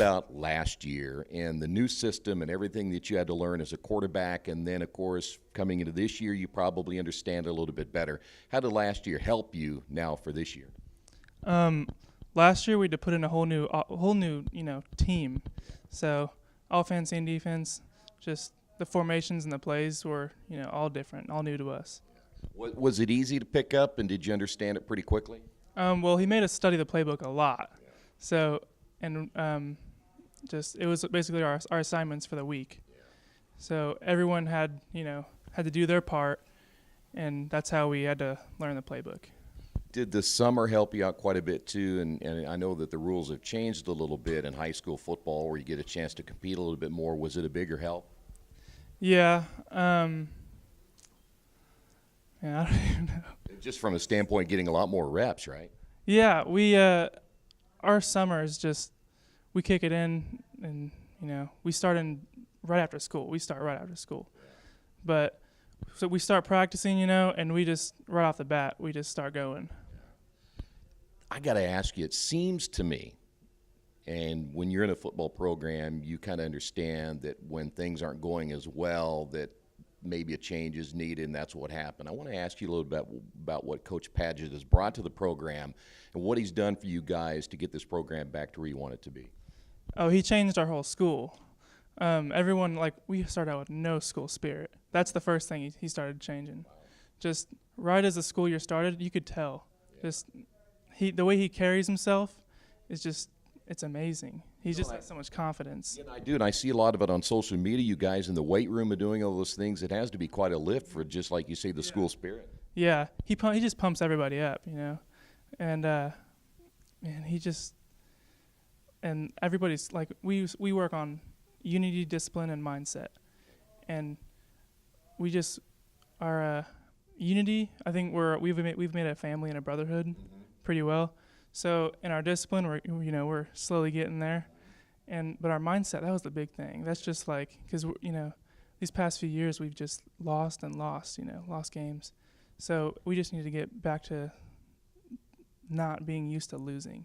about last year and the new system and everything that you had to learn as a quarterback, and then, of course, coming into this year, you probably understand it a little bit better. How did last year help you now for this year? Last year we had to put in a whole new team. So offense and defense, just the formations and the plays were all different, all new to us. Was it easy to pick up, and did you understand it pretty quickly? Well, he made us study the playbook a lot. So, and just it was basically our assignments for the week. So everyone had to do their part, and that's how we had to learn the playbook. Did the summer help you out quite a bit too? And I know that the rules have changed a little bit in high school football, where you get a chance to compete a little bit more. Was it a bigger help? Yeah. I don't even know. Just from a standpoint, getting a lot more reps, right? Yeah, we our summers just we kick it in, and we start right after school. But so we start practicing, and we just right off the bat we just start going. I got to ask you, it seems to me, and when you're in a football program, you kind of understand that when things aren't going as well, that maybe a change is needed, and that's what happened. I want to ask you a little bit about what Coach Padgett has brought to the program and what he's done for you guys to get this program back to where you want it to be. Oh, he changed our whole school. Everyone, we started out with no school spirit. That's the first thing he started changing. Just right as the school year started, you could tell. Just the way he carries himself is just, it's amazing. He just has so much confidence. Yeah, I do, and I see a lot of it on social media. You guys in the weight room are doing all those things. It has to be quite a lift for, just like you say, the school spirit. Yeah, he just pumps everybody up, and and everybody's we work on unity, discipline, and mindset, and we just our unity. I think we've made a family and a brotherhood pretty well. So in our discipline, we're slowly getting there, but our mindset, that was the big thing. That's just because these past few years we've just lost games. So we just need to get back to not being used to losing.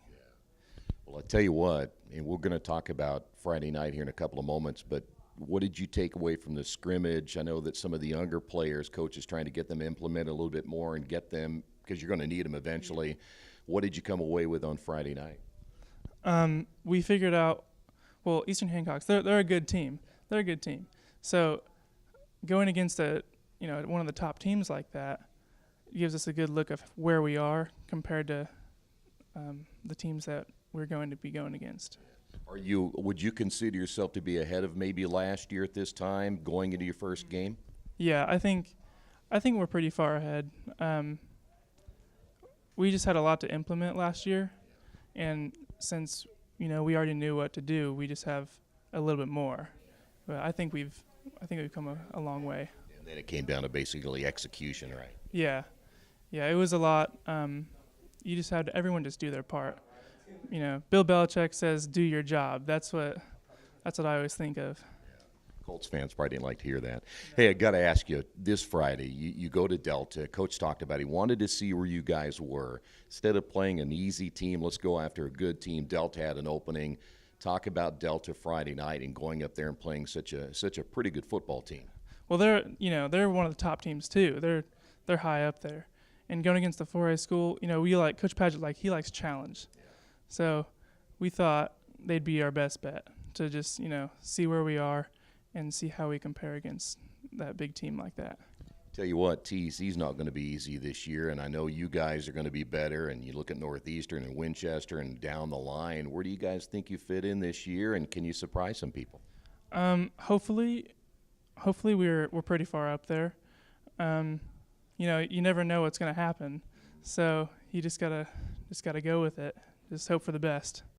Well, I tell you what, and we're going to talk about Friday night here in a couple of moments, but what did you take away from the scrimmage? I know that some of the younger players, coaches trying to get them implemented a little bit more and get them, because you're going to need them eventually. What did you come away with on Friday night? We figured out, Eastern Hancocks, they're a good team. They're a good team. So going against one of the top teams like that gives us a good look of where we are compared to the teams that we're going to be going against. Would you consider yourself to be ahead of maybe last year at this time, going into your first game? Yeah, I think we're pretty far ahead. We just had a lot to implement last year, and since we already knew what to do, we just have a little bit more. But I think we've come a long way. And then it came down to basically execution, right? Yeah, it was a lot. You just had everyone just do their part. Bill Belichick says, "Do your job." That's what I always think of. Colts fans probably didn't like to hear that. Hey, I got to ask you, this Friday, you go to Delta. Coach talked about he wanted to see where you guys were. Instead of playing an easy team, let's go after a good team. Delta had an opening. Talk about Delta Friday night and going up there and playing such a pretty good football team. Well, they're one of the top teams too. They're high up there. And going against the 4A school, we like Coach Padgett, he likes challenge. So we thought they'd be our best bet to just, see where we are and see how we compare against that big team like that. Tell you what, TC's not going to be easy this year, and I know you guys are going to be better, and you look at Northeastern and Winchester and down the line. Where do you guys think you fit in this year, and can you surprise some people? Hopefully we're pretty far up there. You never know what's going to happen, so you just gotta go with it. Just hope for the best.